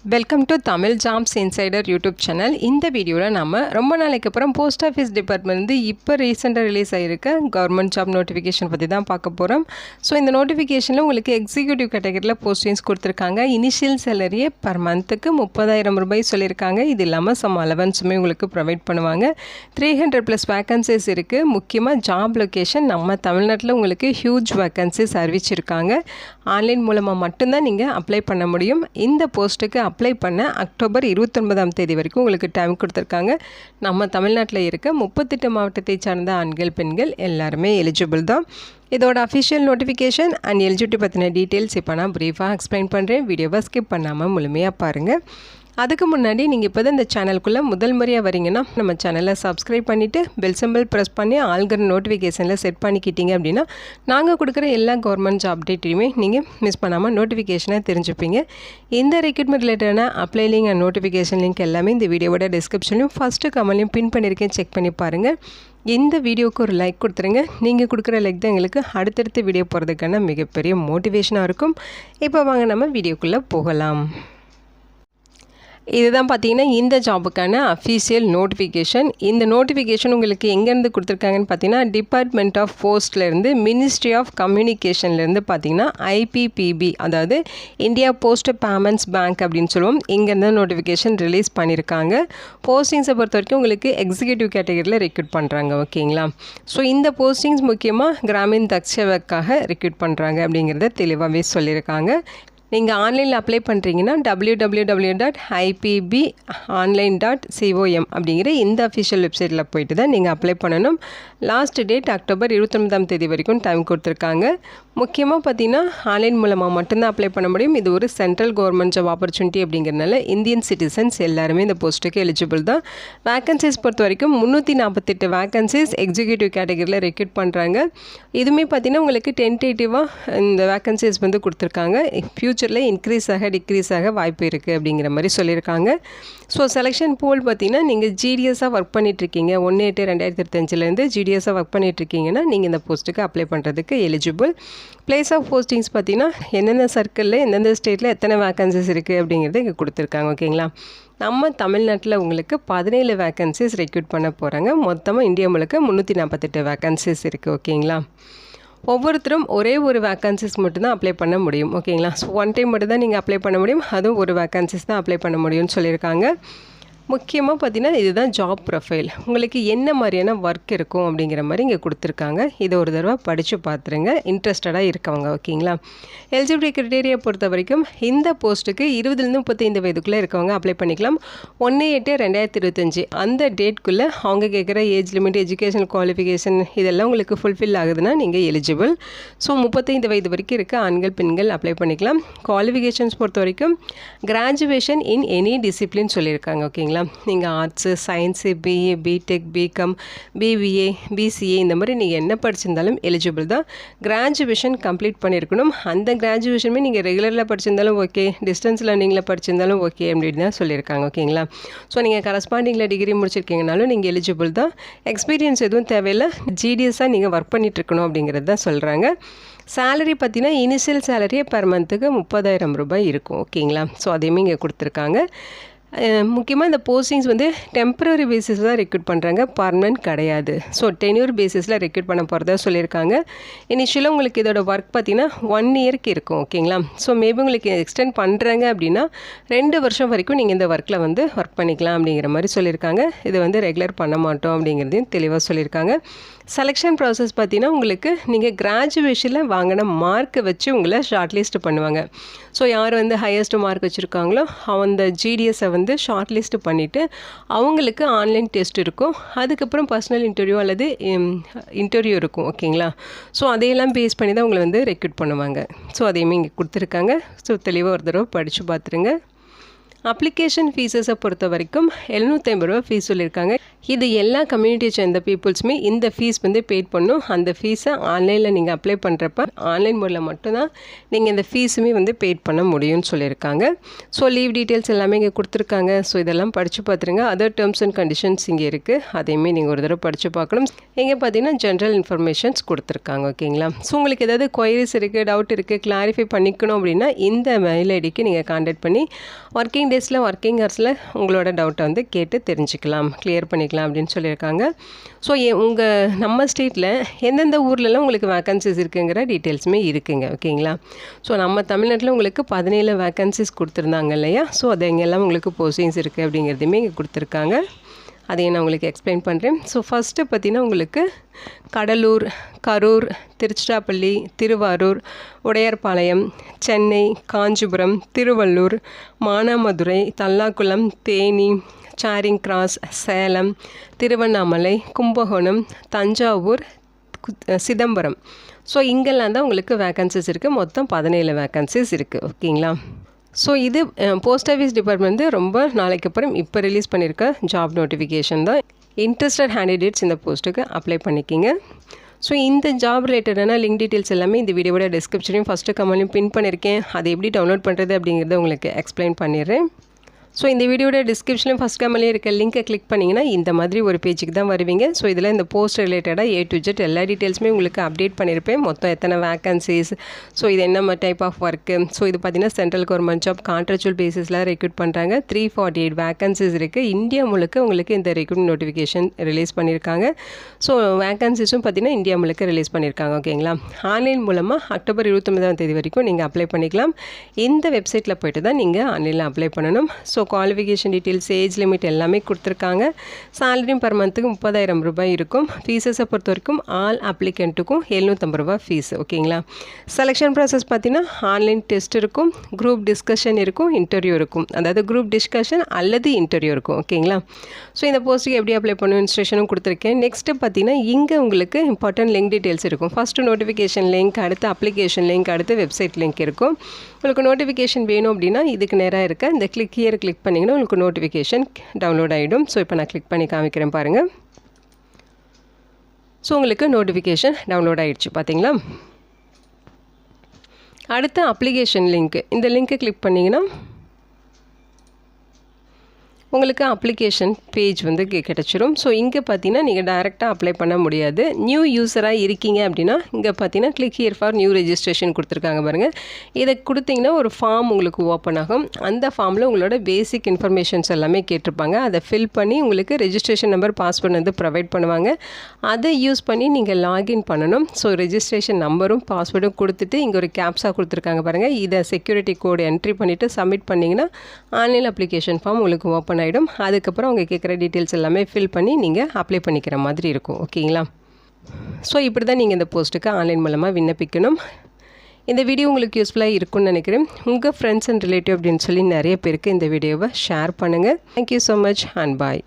Welcome to Tamil jobs insider YouTube channel. இந்த வீடியோவில் நம்ம ரொம்ப நாளைக்கு அப்புறம் போஸ்ட் ஆஃபீஸ் டிபார்ட்மெண்ட் இப்போ ரீசெண்டாக ரிலீஸ் ஆகிருக்க கவர்மெண்ட் ஜாப் நோட்டிஃபிகேஷன் பற்றி தான் பார்க்க போகிறோம். ஸோ இந்த நோட்டிஃபிகேஷனில் உங்களுக்கு எக்ஸிக்யூட்டிவ் கேட்டகரியில் போஸ்டிங்ஸ் கொடுத்துருக்காங்க. இனிஷியல் சேலரியே பர் மந்த்துக்கு 30,000 ரூபாய் சொல்லியிருக்காங்க. இது இல்லாமல் சம் அலவன்ஸுமே உங்களுக்கு ப்ரொவைட் பண்ணுவாங்க. 300+ வேக்கன்சிஸ் இருக்குது. முக்கியமாக ஜாப் லொக்கேஷன் நம்ம தமிழ்நாட்டில் உங்களுக்கு ஹியூஜ் வேக்கன்சிஸ் அறிவிச்சிருக்காங்க. ஆன்லைன் மூலமாக மட்டும்தான் நீங்கள் அப்ளை பண்ண முடியும். இந்த போஸ்ட்டுக்கு அப்ளை பண்ண அக்டோபர் 29ஆம் தேதி வரைக்கும் உங்களுக்கு டைம் கொடுத்துருக்காங்க. நம்ம தமிழ்நாட்டில் இருக்க 38 மாவட்டத்தை சார்ந்த ஆண்கள் பெண்கள் எல்லாருமே எலிஜிபிள் தான். இதோட அஃபிஷியல் நோட்டிஃபிகேஷன் அண்ட் எலிஜிபிலிட்டி பற்றின டீட்டெயில்ஸ் இப்போ நான் ப்ரீஃபாக எக்ஸ்பிளைன் பண்ணுறேன். வீடியோவை ஸ்கிப் பண்ணாமல் முழுமையாக பாருங்கள். அதுக்கு முன்னாடி நீங்கள் இப்போ தான் இந்த சேனலுக்குள்ளே முதல் முறையாக வரீங்கன்னா நம்ம சேனலை சப்ஸ்கிரைப் பண்ணிவிட்டு பெல் சிம்பிள் ப்ரெஸ் பண்ணி ஆல்கிற நோட்டிஃபிகேஷனில் செட் பண்ணிக்கிட்டீங்க அப்படின்னா நாங்கள் கொடுக்குற எல்லா கவர்மெண்ட் ஜாப் அப்டேட்டையுமே நீங்கள் மிஸ் பண்ணாமல் நோட்டிஃபிகேஷனை தெரிஞ்சுப்பீங்க. இந்த ரெக்ரூட்மெண்ட் ரிலேட்டடான apply link and notification link எல்லாமே இந்த வீடியோவோட டிஸ்கிரிப்ஷன்லையும் ஃபஸ்ட்டு கமெண்ட்லையும் பின் பண்ணியிருக்கேன், செக் பண்ணி பாருங்கள். இந்த வீடியோவுக்கு ஒரு லைக் கொடுத்துருங்க. நீங்கள் கொடுக்குற லைக் தான் எங்களுக்கு அடுத்தடுத்த வீடியோ போகிறதுக்கான மிகப்பெரிய மோட்டிவேஷனாக இருக்கும். இப்போ வாங்க நம்ம வீடியோக்குள்ளே போகலாம். இதுதான் பார்த்தீங்கன்னா இந்த ஜாபுக்கான அஃபீஷியல் நோட்டிஃபிகேஷன். இந்த நோட்டிஃபிகேஷன் உங்களுக்கு எங்கேருந்து கொடுத்துருக்காங்கன்னு பார்த்தீங்கன்னா டிபார்ட்மெண்ட் ஆஃப் போஸ்ட்லேருந்து மினிஸ்ட்ரி ஆஃப் கம்யூனிகேஷன்லேருந்து பார்த்தீங்கன்னா IPPB, அதாவது இந்தியா போஸ்ட் பேமெண்ட்ஸ் பேங்க் அப்படின்னு சொல்லுவோம். இங்கேருந்து நோட்டிஃபிகேஷன் ரிலீஸ் பண்ணியிருக்காங்க. போஸ்டிங்ஸை பொறுத்த வரைக்கும் உங்களுக்கு எக்ஸிக்யூட்டிவ் கேட்டகரியில் ரெக்ரூட் பண்ணுறாங்க. ஓகேங்களா? ஸோ இந்த போஸ்டிங்ஸ் முக்கியமாக கிராமின் தக்ஷேவக்காக ரெக்ரூட் பண்ணுறாங்க அப்படிங்கிறத தெளிவாகவே சொல்லியிருக்காங்க. நீங்கள் ஆன்லைனில் அப்ளை பண்ணுறீங்கன்னா www.ipbonline.com அப்படிங்கிற இந்த அஃபிஷியல் வெப்சைட்டில் போயிட்டு தான் நீங்கள் அப்ளை பண்ணணும். லாஸ்ட் டேட் அக்டோபர் 29ஆம் தேதி வரைக்கும் டைம் கொடுத்துருக்காங்க. முக்கியமாக பார்த்தீங்கன்னா ஆன்லைன் மூலமாக மட்டும்தான் அப்ளை பண்ண முடியும். இது ஒரு சென்ட்ரல் கவர்மெண்ட் ஜாப் ஆப்பர்ச்சுனிட்டி அப்படிங்கிறதுனால இந்தியன் சிட்டிசன்ஸ் எல்லாருமே இந்த போஸ்ட்டுக்கு எலிஜிபிள் தான். வேக்கன்சிஸ் பொறுத்த வரைக்கும் 348 வேக்கன்சிஸ் எக்ஸிக்யூட்டிவ் கேட்டகரியில் ரெக்ரூட் பண்ணுறாங்க. இதுவுமே பார்த்தீங்கன்னா உங்களுக்கு டென்டேட்டிவாக இந்த வேக்கன்சிஸ் வந்து கொடுத்துருக்காங்க. ஃப்யூச்சரில் இன்க்ரீஸ் ஆக டிக்ரீஸ் ஆக வாய்ப்பு இருக்குது அப்படிங்கிற மாதிரி சொல்லியிருக்காங்க. ஸோ செலெக்ஷன் போல் பார்த்தீங்கன்னா நீங்கள் ஜிடிஎஸாக ஒர்க் பண்ணிகிட்ருக்கீங்க, 1/8/2025 ஜிடிஎஸாக ஒர்க் பண்ணிகிட்ருக்கீங்கன்னா நீங்கள் இந்த போஸ்ட்டுக்கு அப்ளை பண்ணுறதுக்கு எலிஜிபிள். பிளேஸ் ஆஃப் போஸ்டிங்ஸ் பார்த்தீங்கன்னா எந்தெந்த சர்க்கிளில் எந்தெந்த ஸ்டேட்டில் எத்தனை வேக்கன்சிஸ் இருக்குது அப்படிங்கிறது இங்கே கொடுத்துருக்காங்க. ஓகேங்களா? நம்ம தமிழ்நாட்டில் உங்களுக்கு 17 வேக்கன்சிஸ் ரெக்ரூட் பண்ண போகிறாங்க. மொத்தமாக இந்தியா முழுக்க 348 வேக்கன்சிஸ் இருக்குது. ஓகேங்களா? ஒவ்வொருத்தரும் ஒரே ஒரு வேக்கன்சிஸ் மட்டும்தான் அப்ளை பண்ண முடியும். ஓகேங்களா? ஸோ ஒன் டைம் மட்டும் தான் நீங்கள் அப்ளை பண்ண முடியும். அதுவும் ஒரு வேக்கன்சிஸ் தான் அப்ளை பண்ண முடியும்னு சொல்லியிருக்காங்க. முக்கியமாக பார்த்தீங்கன்னா இதுதான் ஜாப் ப்ரொஃபைல். உங்களுக்கு என்ன மாதிரியான ஒர்க் இருக்கும் அப்படிங்கிற மாதிரி இங்கே கொடுத்துருக்காங்க. இதை ஒரு தடவை படித்து பார்த்துருங்க இன்ட்ரெஸ்டடாக இருக்கவங்க. ஓகேங்களா? எலிஜிபிலிட்டி க்ரைட்டீரியா பொறுத்த வரைக்கும் இந்த போஸ்ட்டுக்கு 20லேருந்து 35 வயதுக்குள்ளே இருக்கவங்க அப்ளை பண்ணிக்கலாம். 1/8/2025 அந்த டேட்குள்ளே அவங்க கேட்குற ஏஜ் லிமிட், எஜுகேஷன் குவாலிஃபிகேஷன் இதெல்லாம் உங்களுக்கு ஃபுல்ஃபில் ஆகுதுன்னா நீங்கள் எலிஜிபிள். ஸோ 35 வயது வரைக்கும் இருக்க ஆண்கள் பெண்கள் அப்ளை பண்ணிக்கலாம். குவாலிஃபிகேஷன்ஸ் பொறுத்த வரைக்கும் கிராஜுவேஷன் இன் எனி டிசிப்ளின் சொல்லியிருக்காங்க. ஓகேங்களா? நீங்கள் arts, science, BA, BTech, BCom, BBA, BCA இந்த மாதிரி நீங்கள் என்ன படிச்சிருந்தாலும் எலிஜிபிள் தான். கிராஜுவேஷன் கம்ப்ளீட் பண்ணியிருக்கணும். அந்த கிராஜுவேஷனுமே நீங்கள் ரெகுலரில் படிச்சிருந்தாலும் ஓகே, டிஸ்டன்ஸ் லேர்னிங்கில் படிச்சிருந்தாலும் ஓகே அப்படின்னு தான் சொல்லியிருக்காங்க. ஓகேங்களா? ஸோ நீங்கள் கரஸ்பாண்டிங்கில் டிகிரி முடிச்சிருக்கீங்கனாலும் நீங்கள் எலிஜிபிள் தான். எக்ஸ்பீரியன்ஸ் எதுவும் தேவையில்லை, ஜிடிஎஸாக நீங்கள் ஒர்க் பண்ணிகிட்ருக்கணும் அப்படிங்கிறது தான் சொல்கிறாங்க. சேலரி பார்த்தீங்கன்னா இனிஷியல் சேலரியே பர் மந்த்துக்கு 30,000 ரூபாய் இருக்கும். ஓகேங்களா? ஸோ அதையுமே இங்கே கொடுத்துருக்காங்க. முக்கியமாக இந்த போஸ்டிங்ஸ் வந்து டெம்பரரி பேசிஸில் தான் ரெக்ரூட் பண்ணுறாங்க, பர்மனன்ட் கிடையாது. ஸோ டென்யூர் பேசிஸில் ரெக்ரூட் பண்ண போகிறதா சொல்லியிருக்காங்க. இனிஷியலாக உங்களுக்கு இதோட ஒர்க் பார்த்திங்கன்னா 1 இயருக்கு இருக்கும். ஓகேங்களா? ஸோ மேபி உங்களுக்கு எக்ஸ்டெண்ட் பண்ணுறாங்க அப்படின்னா 2 வருஷம் வரைக்கும் நீங்கள் இந்த ஒர்க்கில் வந்து ஒர்க் பண்ணிக்கலாம் அப்படிங்கிற மாதிரி சொல்லியிருக்காங்க. இது வந்து ரெகுலர் பண்ண மாட்டோம் அப்படிங்கிறதையும் தெளிவாக சொல்லியிருக்காங்க. செலெக்ஷன் ப்ராசஸ் பார்த்தீங்கன்னா உங்களுக்கு நீங்கள் கிராஜுவேஷனில் வாங்கின மார்க்கை வச்சு உங்களை ஷார்ட் லிஸ்ட் பண்ணுவாங்க. ஸோ யார் வந்து ஹையஸ்ட் மார்க் வச்சுருக்காங்களோ அந்த ஜிடிஎஸை வந்து ஷார்ட் லிஸ்ட் பண்ணிவிட்டு அவங்களுக்கு ஆன்லைன் டெஸ்ட் இருக்கும். அதுக்கப்புறம் பர்சனல் இன்டர்வியூ அல்லது இன்டர்வியூ இருக்கும். ஓகேங்களா? ஸோ அதையெல்லாம் பேஸ் பண்ணி தான் உங்களை வந்து ரெக்ரூட் பண்ணுவாங்க. ஸோ அதையுமே இங்கே கொடுத்துருக்காங்க. ஸோ தெளிவாக ஒரு தடவை படித்து பார்த்துருங்க. அப்ளிகேஷன் ஃபீஸஸை பொறுத்த வரைக்கும் 750 ரூபா ஃபீஸ் சொல்லியிருக்காங்க. இது எல்லா கம்யூனிட்டியை சேர்ந்த பீப்புள்ஸுமே இந்த ஃபீஸ் வந்து பெய்ட் பண்ணணும். அந்த ஃபீஸை ஆன்லைனில் நீங்கள் அப்ளை பண்ணுறப்ப ஆன்லைன் மோடில் மட்டும்தான் நீங்கள் இந்த ஃபீஸுமே வந்து பெய்ட் பண்ண முடியும்னு சொல்லியிருக்காங்க. ஸோ லீவ் டீட்டெயில்ஸ் எல்லாமே இங்கே கொடுத்துருக்காங்க. ஸோ இதெல்லாம் படித்து பார்த்துருங்க. அதர் டேர்ம்ஸ் அண்ட் கண்டிஷன்ஸ் இங்கே இருக்குது, அதையுமே நீங்கள் ஒரு தடவை படித்து பார்க்கணும். இங்கே பார்த்தீங்கன்னா ஜென்ரல் இன்ஃபர்மேஷன்ஸ் கொடுத்துருக்காங்க. ஓகேங்களா? ஸோ உங்களுக்கு ஏதாவது கொயரிஸ் இருக்குது, டவுட் இருக்குது, கிளாரிஃபை பண்ணிக்கணும் அப்படின்னா இந்த மெயில் ஐடிக்கு நீங்கள் கான்டாக்ட் பண்ணி ஒர்க்கிங் டேஸில் ஒர்க்கிங் ஹவர்ஸில் உங்களோட டவுட்டை வந்து கேட்டு தெரிஞ்சுக்கலாம், கிளியர் பண்ணிக்கலாம் அப்படின்னு சொல்லியிருக்காங்க. ஸோ நம்ம ஸ்டேட்டில் எந்தெந்த ஊர்லலாம் உங்களுக்கு வேக்கன்சிஸ் இருக்குங்கிற டீட்டெயில்ஸுமே இருக்குங்க. ஓகேங்களா? ஸோ நம்ம தமிழ்நாட்டில் உங்களுக்கு 17 வேக்கன்சிஸ் கொடுத்துருந்தாங்க இல்லையா? ஸோ அது எங்கெல்லாம் உங்களுக்கு போஸ்டிங்ஸ் இருக்குது அப்படிங்கிறதுமே இங்கே கொடுத்துருக்காங்க. அதையும் நான் உங்களுக்கு எக்ஸ்பிளைன் பண்ணுறேன். ஸோ ஃபஸ்ட்டு பார்த்தீங்கன்னா உங்களுக்கு கடலூர், கரூர், திருச்சிராப்பள்ளி, திருவாரூர், உடையார்பாளையம், சென்னை, காஞ்சிபுரம், திருவள்ளூர், மானாமதுரை, தல்லாக்குளம், தேனி, சாரிங் கிராஸ், சேலம், திருவண்ணாமலை, கும்பகோணம், தஞ்சாவூர், சிதம்பரம். ஸோ இங்கெல்லாம் தான் உங்களுக்கு வேக்கன்சிஸ் இருக்குது. மொத்தம் 17 வேக்கன்சிஸ் இருக்குது. ஓகேங்களா? ஸோ இது போஸ்ட் ஆஃபீஸ் டிபார்ட்மெண்ட் ரொம்ப நாளைக்கு அப்புறம் இப்போ ரிலீஸ் பண்ணியிருக்க ஜாப் நோட்டிஃபிகேஷன் தான். இன்ட்ரெஸ்டட் கேண்டிடேட்ஸ் இந்த போஸ்ட்டுக்கு அப்ளை பண்ணிக்கிங்க. ஸோ இந்த ஜாப் ரிலேட்டடான லிங்க் டீட்டெயில்ஸ் எல்லாமே இந்த வீடியோவோட டிஸ்கிரிப்ஷனையும் ஃபஸ்ட்டு கமெண்ட்லையும் பின் பண்ணியிருக்கேன். அதை எப்படி டவுன்லோட் பண்ணுறது அப்படிங்கிறத உங்களுக்கு எக்ஸ்பிளைன் பண்ணிடுறேன். ஸோ இந்த வீடியோட டிஸ்கிரிப்ஷனில் ஃபஸ்ட் கமெண்ட்லேயே இருக்க லிங்கை கிளிக் பண்ணிங்கன்னா இந்த மாதிரி ஒரு பேஜுக்கு தான் வருவீங்க. ஸோ இதில் இந்த போஸ்ட் ரிலேட்டடாக A to Z எல்லா டீட்டெயில்ஸுமே உங்களுக்கு அப்டேட் பண்ணியிருப்பேன். மொத்தம் எத்தனை வேக்கன்சிஸ், ஸோ இது என்ன டைப் ஆஃப் ஒர்க்கு, ஸோ இது பார்த்திங்கன்னா சென்ட்ரல் கவர்மெண்ட் ஜாப் கான்ட்ராக்சுவல் பேசிஸில் ரெக்ரூட் பண்ணுறாங்க. 348 வேக்கன்சிஸ் இருக்குது. இந்தியா முழுக்க உங்களுக்கு இந்த ரெக்ரூட்மெண்ட் நோட்டிஃபிகேஷன் ரிலீஸ் பண்ணியிருக்காங்க. ஸோ வேக்கன்சிஸும் பார்த்திங்கன்னா இந்தியா முழுக்க ரிலீஸ் பண்ணியிருக்காங்க. ஓகேங்களா? ஆன்லைன் மூலமாக அக்டோபர் 29ஆம் தேதி வரைக்கும் நீங்கள் அப்ளை பண்ணிக்கலாம். இந்த வெப்சைட்டில் போய்ட்டு தான் நீங்கள் ஆன்லைனில் அப்ளை பண்ணணும். So qualification details, age limit எல்லாமே கொடுத்துருக்காங்க. சேலரியும் பர் மந்த்துக்கு 30,000 ரூபாய் இருக்கும். ஃபீஸஸை பொறுத்த வரைக்கும் ஆல் அப்ளிகண்ட்டுக்கும் 750 ரூபா ஃபீஸ். ஓகேங்களா? செலெக்ஷன் ப்ராசஸ் பார்த்தீங்கன்னா ஆன்லைன் டெஸ்ட் இருக்கும், குரூப் டிஸ்கஷன் இருக்கும், இன்டர்வியூ இருக்கும். அதாவது குரூப் டிஸ்கஷன் அல்லது இன்டர்வியூ இருக்கும். ஓகேங்களா? ஸோ இந்த போஸ்ட்டுக்கு எப்படி அப்ளை பண்ணணும் இன்ஸ்ட்ரக்ஷனும் கொடுத்துருக்கேன். நெக்ஸ்ட்டு பார்த்தீங்கன்னா இங்கே உங்களுக்கு இம்பார்ட்டன்ட் லிங்க் டீட்டெயில்ஸ் இருக்கும். ஃபஸ்ட்டு நோட்டிஃபிகேஷன் லிங்க், அடுத்து அப்ளிகேஷன் லிங்க், அடுத்து வெப்சைட் லிங்க் இருக்கும். உங்களுக்கு நோட்டிஃபிகேஷன் வேணும் அப்படின்னா இதுக்கு நேராக இருக்க இந்த கிளிக் ஹியர் கிளிக் பண்ணிங்கன்னா உங்களுக்கு நோட்டிஃபிகேஷன் டவுன்லோட் ஆகிடும். ஸோ இப்போ நான் கிளிக் பண்ணி காமிக்கிறேன் பாருங்கள். ஸோ உங்களுக்கு நோட்டிஃபிகேஷன் டவுன்லோட் ஆகிடுச்சு பார்த்தீங்களா? அடுத்து அப்ளிகேஷன் லிங்க், இந்த லிங்க்கை கிளிக் பண்ணிங்கன்னா உங்களுக்கு அப்ளிகேஷன் பேஜ் வந்து கிடச்சிரும். ஸோ இங்கே பார்த்தீங்கன்னா நீங்கள் டைரெக்டாக அப்ளை பண்ண முடியாது. நியூ யூஸராக இருக்கீங்க அப்படின்னா இங்கே பார்த்தீங்கன்னா click here for new registration கொடுத்துருக்காங்க பாருங்கள். இதை கொடுத்தீங்கன்னா ஒரு ஃபார்ம் உங்களுக்கு ஓப்பன் ஆகும். அந்த ஃபார்மில் உங்களோட பேசிக் இன்ஃபர்மேஷன்ஸ் எல்லாமே கேட்டிருப்பாங்க. அதை ஃபில் பண்ணி உங்களுக்கு ரெஜிஸ்ட்ரேஷன் நம்பர், பாஸ்வேர்டு வந்து ப்ரொவைட் பண்ணுவாங்க. அதை யூஸ் பண்ணி நீங்கள் லாகின் பண்ணணும். ஸோ ரெஜிஸ்ட்ரேஷன் நம்பரும் பாஸ்வேர்டும் கொடுத்துட்டு இங்கே ஒரு கேப்ஸாக கொடுத்துருக்காங்க பாருங்கள். இதை செக்யூரிட்டி கோடு என்ட்ரி பண்ணிவிட்டு சப்மிட் பண்ணிங்கன்னா ஆன்லைன் அப்ளிகேஷன் ஃபார்ம் உங்களுக்கு ஓப்பன் ஆகிடும். அதுக்கப்புறம் அவங்க கேட்குற டீட்டெயில்ஸ் எல்லாமே ஃபில் பண்ணி நீங்கள் அப்ளை பண்ணிக்கிற மாதிரி இருக்கும். ஓகேங்களா? ஸோ இப்படி தான் நீங்கள் இந்த போஸ்ட்டுக்கு ஆன்லைன் மூலமாக விண்ணப்பிக்கணும். இந்த வீடியோ உங்களுக்கு யூஸ்ஃபுல்லாக இருக்கும்னு நினைக்கிறேன். உங்கள் ஃப்ரெண்ட்ஸ் அண்ட் ரிலேட்டிவ் அப்படின்னு சொல்லி நிறைய பேருக்கு இந்த வீடியோவை ஷேர் பண்ணுங்கள். Thank you so much and bye.